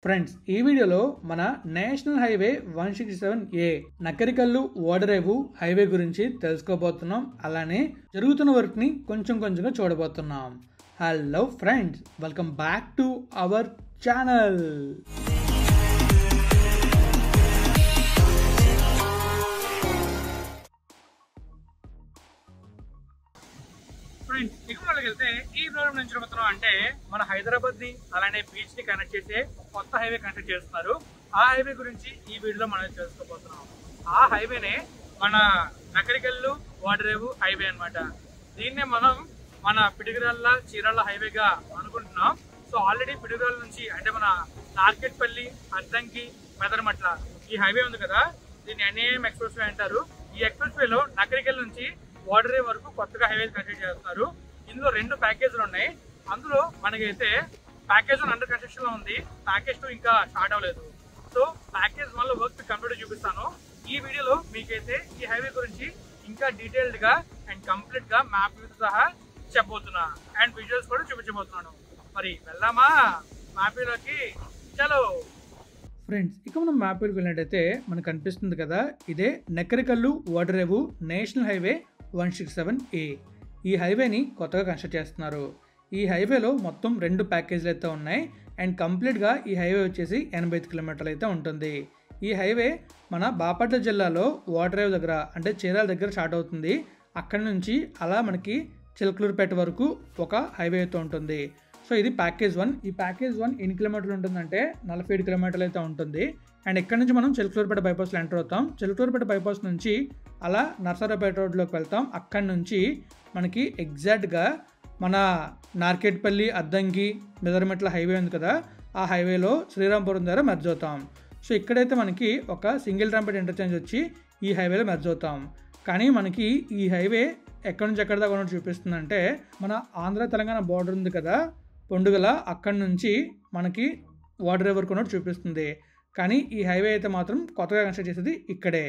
Friends, ఈ వీడియోలో మన నేషనల్ హైవే 167A నకరికల్లు ఓడరేవు హైవే గురించి తెలుసుకోబోతున్నాం. అలానే జరుగుతున్న వర్క్ ని కొంచెంగా చూడబోతున్నాం. Hello friends, welcome back to our channel. Friends, ఇక్కడికి వెళ్తే ఈ ప్రోగ్రామ్ నుంచి చూడబోతున్నాం అంటే మన హైదరాబాద్ ని అలానే బీచ్ ని కనెక్ట్ చేసే కొత్త హైవే కనెక్ట్ చేస్తున్నారు. ఆ హైవే గురించి ఈ వీడియోలో మనం తెలుసుకోబోతున్నాం. ఆ హైవేనే మన నకరికల్లు ఓడరేవు హైవే అన్నమాట. దీన్నే మనం మన పిడుగురాళ్ళ చీరాళ్ళ హైవేగా అనుకుంటున్నాం. సో ఆల్రెడీ పిడుగురాళ్ళ నుంచి అంటే మన నార్కెట్పల్లి, అద్దంకి, మెదరమట్ల ఈ హైవే ఉంది కదా, దీన్ని NAM ఎక్స్ప్రెస్ వే అంటారు. ఈ ఎక్స్ప్రెస్ వేలో నకరికల్ నుంచి ఓడరేవు వరకు కొత్తగా హైవే కన్స్ట్రక్ట్ చేస్తున్నారు. ఇందులో 2 ప్యాకేజీలు ఉన్నాయి. అందులో మనకైతే ప్యాకేజ్ 1 అండర్ కన్స్ట్రక్షన్ లో ఉంది. ప్యాకేజ్ 2 ఇంకా స్టార్ట్ అవ్వలేదు. సో ప్యాకేజ్ 1 లో వర్క్ కంప్లీట్ చూపిస్తాను. ఈ వీడియోలో మీకైతే ఈ హైవే గురించి ఇంకా డీటెయిల్డ్ గా అండ్ కంప్లీట్ గా మ్యాప్ సహా చెప్పబోతున్నా అండ్ విజువల్స్ కూడా చూపించబోతున్నాను. మరి వెళ్దామా మ్యాప్లోకి? చలో ఫ్రెండ్స్, ఇక మనం మ్యాప్లోకి వెళ్ళినట్టయితే మనకు కనిపిస్తుంది కదా, ఇదే నకరికల్లు ఓడరేవు నేషనల్ హైవే 167A. ఈ హైవేని కొత్తగా కన్స్ట్రక్ట్ చేస్తున్నారు. ఈ హైవేలో మొత్తం 2 ప్యాకేజీలు అయితే ఉన్నాయి. అండ్ కంప్లీట్గా ఈ హైవే వచ్చేసి 85 కిలోమీటర్లు అయితే ఉంటుంది. ఈ హైవే మన బాపట్ల జిల్లాలో ఓడరేవు దగ్గర అంటే చీరాల దగ్గర స్టార్ట్ అవుతుంది. అక్కడి నుంచి అలా మనకి చిలకలూరుపేట వరకు ఒక హైవే అయితే ఉంటుంది. సో ఇది ప్యాకేజ్ 1. ఈ ప్యాకేజ్ 1 ఎన్ని కిలోమీటర్లు ఉంటుందంటే 47 కిలోమీటర్లు అయితే ఉంటుంది. అండ్ ఇక్కడ నుంచి మనం చిలకలూరుపేట బైపాస్లో ఎంటర్ అవుతాం. చిలకలూరుపేట బైపాస్ నుంచి అలా నర్సరావుపేట రోడ్లోకి వెళ్తాం. అక్కడి నుంచి మనకి ఎగ్జాక్ట్గా మన నార్కెట్పల్లి, అద్దంకి, మెదరమెట్ల హైవే ఉంది కదా, ఆ హైవేలో శ్రీరాంపురం దగ్గర మెర్జ్ అవుతాం. సో ఇక్కడైతే మనకి ఒక సింగిల్ ట్రాంపెట్ ఇంటర్చేంజ్ వచ్చి ఈ హైవేలో మెర్జ్ అవుతాం. కానీ మనకి ఈ హైవే ఎక్కడి నుంచి ఎక్కడి దాకా ఉన్నట్టు చూపిస్తుందంటే మన ఆంధ్ర తెలంగాణ బార్డర్ ఉంది కదా పొండుగల, అక్కడి నుంచి మనకి ఓడరేవు వరకు ఉన్నట్టు చూపిస్తుంది. కానీ ఈ హైవే అయితే మాత్రం కొత్తగా కన్స్ట్రక్ట్ చేసేది ఇక్కడే.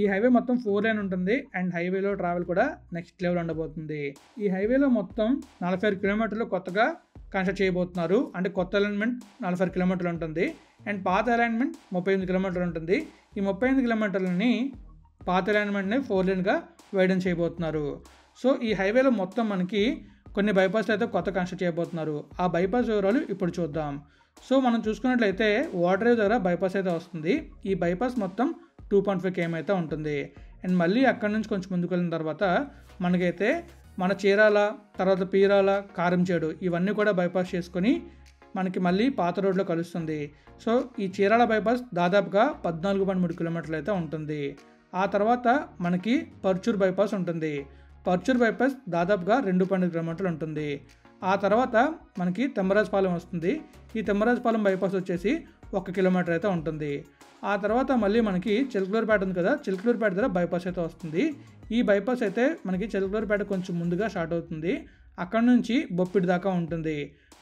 ఈ హైవే మొత్తం 4 లైన్ ఉంటుంది. అండ్ హైవేలో ట్రావెల్ కూడా నెక్స్ట్ లెవెల్ ఉండబోతుంది. ఈ హైవేలో మొత్తం 46 కిలోమీటర్లు కొత్తగా కన్స్ట్రక్ట్ చేయబోతున్నారు. అంటే కొత్త అలైన్మెంట్ 46 కిలోమీటర్లు ఉంటుంది. అండ్ పాత అలైన్మెంట్ 38 కిలోమీటర్లు ఉంటుంది. ఈ 38 కిలోమీటర్లని పాత అలైన్మెంట్ని 4 లైన్గా వైడన్ చేయబోతున్నారు. సో ఈ హైవేలో మొత్తం మనకి కొన్ని బైపాస్లు అయితే కొత్త కన్స్ట్రక్ట్ చేయబోతున్నారు. ఆ బైపాస్ వివరాలు ఇప్పుడు చూద్దాం. సో మనం చూసుకున్నట్లయితే ఓడరేవు దగ్గర బైపాస్ అయితే వస్తుంది. ఈ బైపాస్ మొత్తం 2.5 km అయితే ఉంటుంది. అండ్ మళ్ళీ అక్కడి నుంచి కొంచెం ముందుకు వెళ్ళిన తర్వాత మనకైతే మన చీరాల, తర్వాత పీరాల, కారంచేడు ఇవన్నీ కూడా బైపాస్ చేసుకొని మనకి మళ్ళీ పాత రోడ్లో కలుస్తుంది. సో ఈ చీరాల బైపాస్ దాదాపుగా 14.3 కిలోమీటర్లు అయితే ఉంటుంది. ఆ తర్వాత మనకి పర్చూర్ బైపాస్ ఉంటుంది. పర్చూర్ బైపాస్ దాదాపుగా 2.5 కిలోమీటర్లు ఉంటుంది. ఆ తర్వాత మనకి తెమ్మరాజపాలెం వస్తుంది. ఈ తెమ్మరాజపాలెం బైపాస్ వచ్చేసి 1 కిలోమీటర్ అయితే ఉంటుంది. ఆ తర్వాత మళ్ళీ మనకి చిలకలూరుపేట ఉంది కదా, చిలకలూరుపేట దగ్గర బైపాస్ అయితే వస్తుంది. ఈ బైపాస్ అయితే మనకి చిలకలూరుపేట కొంచెం ముందుగా స్టార్ట్ అవుతుంది. అక్కడ నుంచి బొప్పిడి దాకా ఉంటుంది.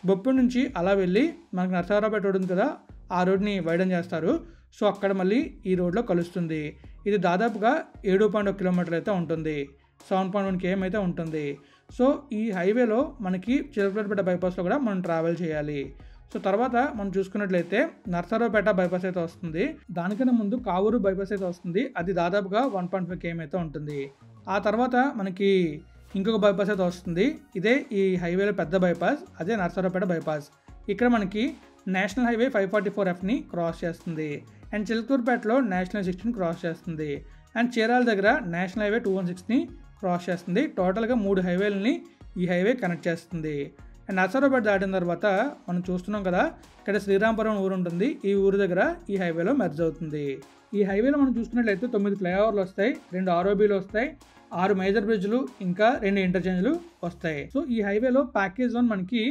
బొప్పిడి నుంచి అలా వెళ్ళి మనకి నర్సరావుపేట రోడ్ ఉంది కదా, ఆ రోడ్ని వైడన్ చేస్తారు. సో అక్కడ మళ్ళీ ఈ రోడ్లో కలుస్తుంది. ఇది దాదాపుగా 7.1 కిలోమీటర్లు అయితే ఉంటుంది. 7.1 km అయితే ఉంటుంది. సో ఈ హైవేలో మనకి చిలకలూరుపేట బైపాస్లో కూడా మనం ట్రావెల్ చేయాలి. సో తర్వాత మనం చూసుకున్నట్లయితే నర్సరావుపేట బైపాస్ అయితే వస్తుంది. దానికన్నా ముందు కావూరు బైపాస్ అయితే వస్తుంది. అది దాదాపుగా 1.5 km అయితే ఉంటుంది. ఆ తర్వాత మనకి ఇంకొక బైపాస్ అయితే వస్తుంది. ఇదే ఈ హైవేలో పెద్ద బైపాస్, అదే నర్సరావుపేట బైపాస్. ఇక్కడ మనకి నేషనల్ హైవే 544Fని క్రాస్ చేస్తుంది. అండ్ చిలకలూరుపేటలో నేషనల్ 16 క్రాస్ చేస్తుంది. అండ్ చీరాల దగ్గర నేషనల్ హైవే 216ని క్రాస్ చేస్తుంది. టోటల్గా 3 హైవేలని ఈ హైవే కనెక్ట్ చేస్తుంది. అండ్ నర్సరావుపేట దాటిన తర్వాత మనం చూస్తున్నాం కదా, ఇక్కడ శ్రీరాంపురం ఊరు ఉంటుంది. ఈ ఊరు దగ్గర ఈ హైవేలో మెర్జ్ అవుతుంది. ఈ హైవేలో మనం చూసుకున్నట్లయితే 9 ఫ్లైఓవర్లు వస్తాయి, 2 ROBలు వస్తాయి, 6 మేజర్ బ్రిడ్జ్లు, ఇంకా 2 ఇంటర్చేంజ్లు వస్తాయి. సో ఈ హైవేలో ప్యాకేజ్ 1 మనకి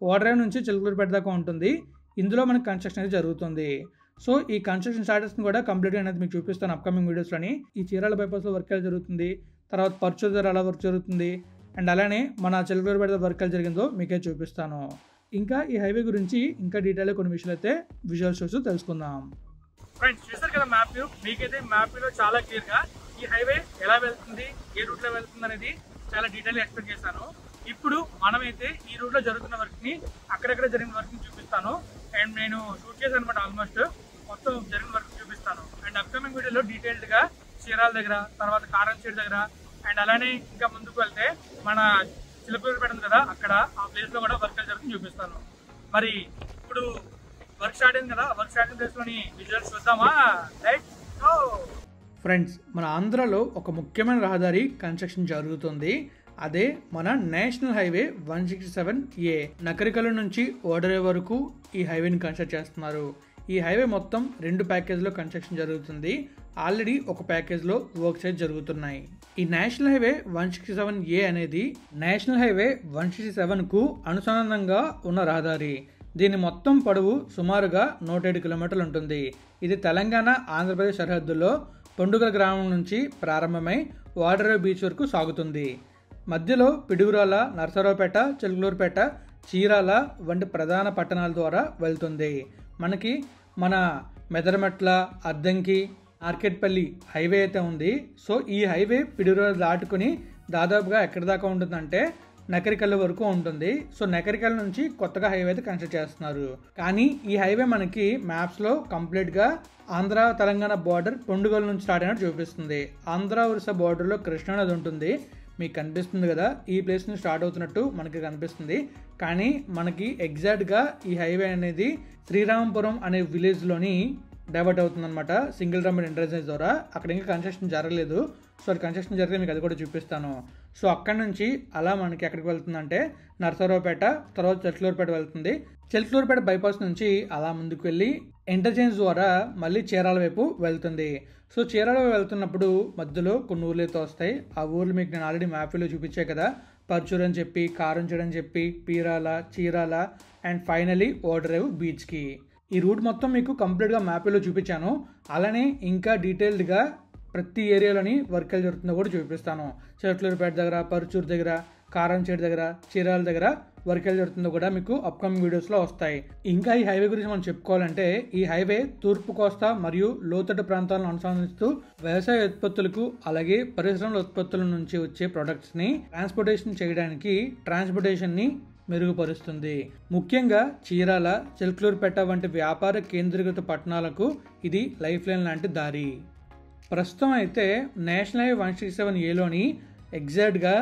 ఓడరేవు నుంచి చిలకలూరుపేట దాకా ఉంటుంది. ఇందులో మనకి కన్స్ట్రక్షన్ అయితే జరుగుతుంది. సో ఈ కన్స్ట్రక్షన్ స్టాటస్ని కూడా కంప్లీట్గా అనేది మీకు చూపిస్తాను అప్కమింగ్ వీడియోస్లోని. ఈ చీరాల బైపాస్లో వర్క్ ఎలా జరుగుతుంది, తర్వాత పర్చూర్ దగ్గర ఎలా వర్క్ జరుగుతుంది, అండ్ అలానే మన చిలకలూరుపేట వర్క్ ఎలా జరిగిందో మీకే చూపిస్తాను. ఇంకా ఈ హైవే గురించి ఇంకా డీటెయిల్గా కొన్ని విషయాలు అయితే విజువల్స్ చూస్తూ తెలుసుకుందాం. ఫ్రెండ్స్, చూసారు కదా మ్యాప్, మీకైతే మ్యాప్లో చాలా క్లియర్గా ఈ హైవే ఎలా వెళ్తుంది, ఏ రూట్లో వెళ్తుంది అనేది చాలా డీటెయిల్గా ఎక్స్ప్లెయిన్ చేశాను. ఇప్పుడు మనమైతే ఈ రూట్లో జరుగుతున్న వర్క్ని, అక్కడెక్కడ జరిగిన వర్క్ని చూపిస్తాను. అండ్ నేను షూట్ చేశాను అనమాట. ఆల్మోస్ట్ మొత్తం జరిగిన వర్క్ చూపిస్తాను. అండ్ అప్కమింగ్ వీడియోలో డీటెయిల్డ్గా చీరాల దగ్గర, తర్వాత కారంచేడు దగ్గర, అండ్ అలానే ఇంకా ముందుకు వెళ్తే మన చిలకూరుపేట ఉంది కదా, అక్కడ ఆ ప్లేస్ లో కూడా వర్క్ జరుగుతుంది చూపిస్తాను. మరి ఇప్పుడు వర్క్ స్టార్ట్ అయింది కదా, వర్క్ స్టార్ట్ అయిన ప్లేస్ లోని విజువల్స్ చూద్దామా? Let's go. ఫ్రెండ్స్, మన ఆంధ్రాలో ఒక ముఖ్యమైన రహదారి కన్స్ట్రక్షన్ జరుగుతుంది. అదే మన నేషనల్ హైవే 167A. నకరికల్లు నుంచి ఓడరేవు వరకు ఈ హైవేని కన్స్ట్రక్ట్ చేస్తున్నారు. ఈ హైవే మొత్తం 2 ప్యాకేజ్లో కన్స్ట్రక్షన్ జరుగుతుంది. ఆల్రెడీ ఒక ప్యాకేజ్లో వర్క్స్ అయితే జరుగుతున్నాయి. ఈ నేషనల్ హైవే 167A అనేది నేషనల్ హైవే 167కు అనుసంధానంగా ఉన్న రహదారి. దీని మొత్తం పొడవు సుమారుగా 107 కిలోమీటర్లు ఉంటుంది. ఇది తెలంగాణ ఆంధ్రప్రదేశ్ సరిహద్దులో పండుగల గ్రామం నుంచి ప్రారంభమై ఓడరేవు బీచ్ వరకు సాగుతుంది. మధ్యలో పిడుగురాల, నరసరావుపేట, చిలకలూరుపేట, చీరాల వంటి ప్రధాన పట్టణాల ద్వారా వెళ్తుంది. మనకి మన మెదరమెట్ల, అద్దంకి, ఆర్కెట్పల్లి హైవే అయితే ఉంది. సో ఈ హైవే పిడుగురాల దాటుకుని దాదాపుగా ఎక్కడి దాకా ఉంటుందంటే నకరికల్లు వరకు ఉంటుంది. సో నకరికల్ నుంచి కొత్తగా హైవే అయితే కన్స్ట్రక్ట్ చేస్తున్నారు. కానీ ఈ హైవే మనకి మ్యాప్స్లో కంప్లీట్గా ఆంధ్ర తెలంగాణ బార్డర్ పొండుగోలు నుంచి స్టార్ట్ అయినట్టు చూపిస్తుంది. ఆంధ్ర ఒరిస్సా బార్డర్లో కృష్ణా నది ఉంటుంది, మీకు కనిపిస్తుంది కదా. ఈ ప్లేస్ నుంచి స్టార్ట్ అవుతున్నట్టు మనకి కనిపిస్తుంది. కానీ మనకి ఎగ్జాక్ట్గా ఈ హైవే అనేది శ్రీరాంపురం అనే విలేజ్లోని డైవర్ట్ అవుతుంది అనమాట, సింగిల్ రౌండ్ ఇంటర్చేంజ్ ద్వారా. అక్కడ ఇంకా కన్స్ట్రక్షన్ జరగలేదు. సో అది కన్స్ట్రక్షన్ జరిగితే మీకు అది కూడా చూపిస్తాను. సో అక్కడ నుంచి అలా మనకి ఎక్కడికి వెళ్తుందంటే నరసరావుపేట, తర్వాత చిలకలూరుపేట వెళ్తుంది. చిలకలూరుపేట బైపాస్ నుంచి అలా ముందుకు వెళ్ళి ఇంటర్చేంజ్ ద్వారా మళ్ళీ చీరాల వైపు వెళ్తుంది. సో చీరాల వైపు వెళ్తున్నప్పుడు మధ్యలో కొన్ని ఊర్లు అయితే వస్తాయి. ఆ ఊర్లు మీకు నేను ఆల్రెడీ మ్యాప్లో చూపించే కదా, పర్చూరు అని చెప్పి, కారంచేడు అని చెప్పి, పీరాల, చీరాల అండ్ ఫైనలీ ఓడరేవు బీచ్కి. ఈ రూట్ మొత్తం మీకు కంప్లీట్గా మ్యాప్లో చూపించాను. అలానే ఇంకా డీటెయిల్డ్గా ప్రతి ఏరియాలోని వర్క్ జరుగుతుందో కూడా చూపిస్తాను. చిలకలూరుపేట దగ్గర, పర్చూరు దగ్గర, కారంచేడు దగ్గర, చీరాల దగ్గర వర్క్ జరుగుతుందో కూడా మీకు అప్కమింగ్ వీడియోస్లో వస్తాయి. ఇంకా ఈ హైవే గురించి మనం చెప్పుకోవాలంటే ఈ హైవే తూర్పు కోస్తా మరియు లోతట్టు ప్రాంతాలను అనుసంధానిస్తూ వ్యవసాయ ఉత్పత్తులకు అలాగే పరిశ్రమల ఉత్పత్తుల నుంచి వచ్చే ప్రొడక్ట్స్ని ట్రాన్స్పోర్టేషన్ చేయడానికి ట్రాన్స్పోర్టేషన్ని మెరుగుపరుస్తుంది. ముఖ్యంగా చీరాల, చిలకలూరుపేట వంటి వ్యాపార కేంద్రీకృత పట్టణాలకు ఇది లైఫ్ లైన్ లాంటి దారి. ప్రస్తుతం అయితే నేషనల్ హైవే 167Aలోని ఎగ్జాక్ట్గా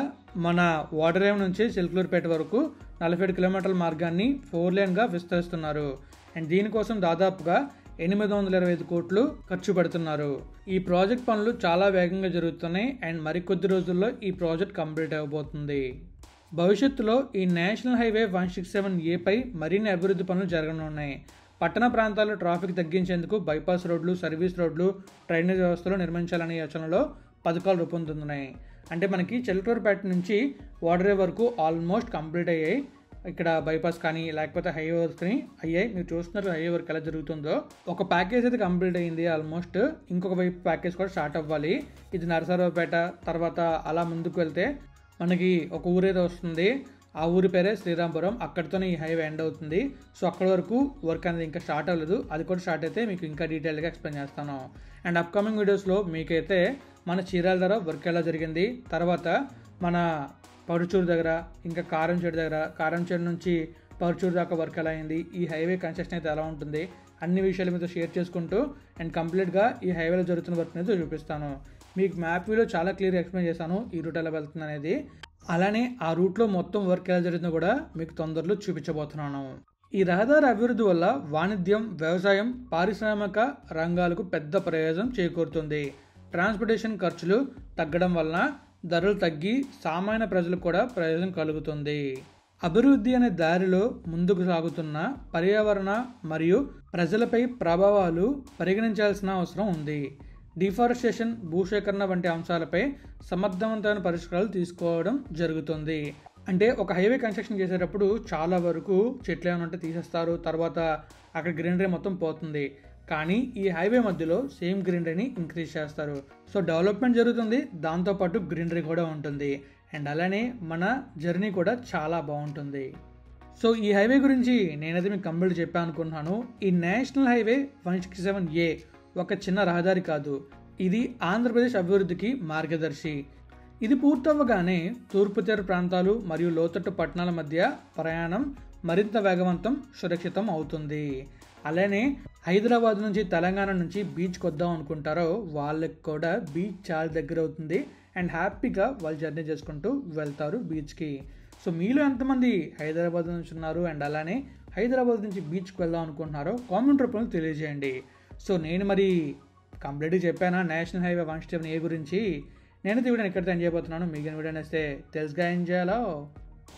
మన ఓడరేవు నుంచి చిలకలూరుపేట వరకు 47 కిలోమీటర్ల మార్గాన్ని 4 లేన్గా విస్తరిస్తున్నారు. అండ్ దీనికోసం దాదాపుగా 825 కోట్లు ఖర్చు పెడుతున్నారు. ఈ ప్రాజెక్ట్ పనులు చాలా వేగంగా జరుగుతున్నాయి. అండ్ మరికొద్ది రోజుల్లో ఈ ప్రాజెక్ట్ కంప్లీట్ అవబోతుంది. భవిష్యత్తులో ఈ నేషనల్ హైవే 167A పై మరిన్ని అభివృద్ధి పనులు జరగనున్నాయి. పట్టణ ప్రాంతాల్లో ట్రాఫిక్ తగ్గించేందుకు బైపాస్ రోడ్లు, సర్వీస్ రోడ్లు, డ్రైనేజ్ వ్యవస్థలు నిర్మించాలనే యోచనలో పథకాలు రూపొందుతున్నాయి. అంటే మనకి చిలకలూరుపేట నుంచి ఓడరేవు వరకు ఆల్మోస్ట్ కంప్లీట్ అయ్యాయి. ఇక్కడ బైపాస్ కానీ లేకపోతే హైవే వర్క్ కానీ అయ్యాయి. మీరు చూస్తున్నారు హైవే వర్క్ ఎలా జరుగుతుందో. ఒక ప్యాకేజ్ అయితే కంప్లీట్ అయ్యింది ఆల్మోస్ట్. ఇంకొక వైపు ప్యాకేజ్ కూడా స్టార్ట్ అవ్వాలి. ఇది నరసరావుపేట. తర్వాత అలా ముందుకు వెళ్తే మనకి ఒక ఊరేదో వస్తుంది. ఆ ఊరి పేరే శ్రీరాంపురం. అక్కడితోనే ఈ హైవే ఎండ్ అవుతుంది. సో అక్కడి వరకు వర్క్ అనేది ఇంకా స్టార్ట్ అవ్వలేదు. అది కూడా స్టార్ట్ అయితే మీకు ఇంకా డీటెయిల్గా ఎక్స్ప్లెయిన్ చేస్తాను. అండ్ అప్కమింగ్ వీడియోస్లో మీకైతే మన చీరాల దగ్గర వర్క్ ఎలా జరిగింది, తర్వాత మన పరుచూరు దగ్గర, ఇంకా కారంచేడు దగ్గర, కారంచేడు నుంచి పరుచూరు దాకా వర్క్ ఎలా అయింది, ఈ హైవే కన్స్ట్రక్షన్ అయితే ఎలా ఉంటుంది, అన్ని విషయాలు మీతో షేర్ చేసుకుంటూ అండ్ కంప్లీట్గా ఈ హైవేలో జరుగుతున్న వర్క్ అనేది చూపిస్తాను. మీకు మ్యాప్ వ్యూలో చాలా క్లియర్గా ఎక్స్ప్లెయిన్ చేశాను ఈ రూట్ ఎలా వెళ్తుంది అనేది. అలానే ఆ రూట్లో మొత్తం వర్క్ ఎలా జరుగుతుందో కూడా మీకు తొందరలో చూపించబోతున్నాను. ఈ రహదారి అభివృద్ధి వల్ల వాణిజ్యం, వ్యవసాయం, పారిశ్రామిక రంగాలకు పెద్ద ప్రయోజనం చేకూరుతుంది. ట్రాన్స్పోర్టేషన్ ఖర్చులు తగ్గడం వలన ధరలు తగ్గి సామాన్య ప్రజలకు కూడా ప్రయోజనం కలుగుతుంది. అభివృద్ధి అనే దారిలో ముందుకు సాగుతున్న పర్యావరణ మరియు ప్రజలపై ప్రభావాలు పరిగణించాల్సిన అవసరం ఉంది. డిఫారెస్టేషన్, భూసేకరణ వంటి అంశాలపై సమర్థవంతమైన పరిష్కారాలు తీసుకోవడం జరుగుతుంది. అంటే ఒక హైవే కన్స్ట్రక్షన్ చేసేటప్పుడు చాలా వరకు చెట్లు ఏమైనా ఉంటే తీసేస్తారు, తర్వాత అక్కడ గ్రీనరీ మొత్తం పోతుంది. కానీ ఈ హైవే మధ్యలో సేమ్ గ్రీనరీని ఇంక్రీజ్ చేస్తారు. సో డెవలప్మెంట్ జరుగుతుంది, దాంతోపాటు గ్రీనరీ కూడా ఉంటుంది. అండ్ అలానే మన జర్నీ కూడా చాలా బాగుంటుంది. సో ఈ హైవే గురించి నేనైతే మీకు కంప్లీట్ చెప్పాను అనుకుంటున్నాను. ఈ నేషనల్ హైవే 167A ఒక చిన్న రహదారి కాదు, ఇది ఆంధ్రప్రదేశ్ అభివృద్ధికి మార్గదర్శి. ఇది పూర్తవ్వగానే తూర్పు తీర ప్రాంతాలు మరియు లోతట్టు పట్టణాల మధ్య ప్రయాణం మరింత వేగవంతం, సురక్షితం అవుతుంది. అలానే హైదరాబాద్ నుంచి, తెలంగాణ నుంచి బీచ్కి వద్దాం అనుకుంటారో వాళ్ళకి కూడా బీచ్ చాలా దగ్గర అవుతుంది అండ్ హ్యాపీగా వాళ్ళు జర్నీ చేసుకుంటూ వెళ్తారు బీచ్కి. సో మీలో ఎంతమంది హైదరాబాద్ నుంచి ఉన్నారు అండ్ అలానే హైదరాబాద్ నుంచి బీచ్కి వెళ్దాం అనుకుంటున్నారో కామెంట్ రూపంలో తెలియజేయండి. సో నేను మరి కంప్లీట్గా చెప్పానా నేషనల్ హైవే 170 గురించి. నేనైతే వీడియో ఎక్కడితో ఎంజాయ్ అయిపోతున్నాను. మీకు వీడియో నేస్తే తెలుసుగా ఏం చేయాలో.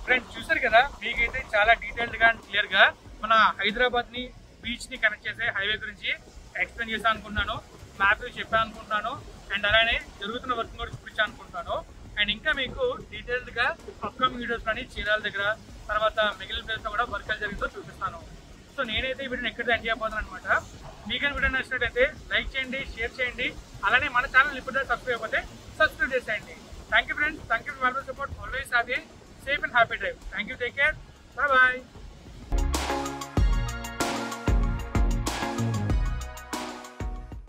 ఫ్రెండ్స్ చూసారు కదా, మీకైతే చాలా డీటెయిల్డ్గా అండ్ క్లియర్గా మన హైదరాబాద్ని బీచ్ని కనెక్ట్ చేసే హైవే గురించి ఎక్స్ప్లెయిన్ చేశాను అనుకుంటున్నాను, మ్యాప్ చెప్పాను అనుకుంటున్నాను అండ్ అలానే జరుగుతున్న వర్క్ కూడా చూపించాను అనుకుంటున్నాను. అండ్ ఇంకా మీకు డీటెయిల్డ్గా అప్కమింగ్ వీడియోస్ కానీ చీరాల దగ్గర తర్వాత మిగిలిన ప్లేస్లో కూడా వర్క్ జరిగిందో చూపిస్తాను. సో నేనైతే ఈ వీడియోని ఎక్కడితో ఎంజాయ్ అయిపోతాను అనమాట. మీకు వీడియో నచ్చినట్టయితే లైక్ చేయండి, షేర్ చేయండి, అలానే మన ఛానల్ ఇప్పుడు సబ్స్క్రైబ్ అయిపోతే సబ్స్క్రైబ్ చేసేయండి. Thank you friends, thank you for support. Always have a safe and happy drive. Thank you, take care, bye bye.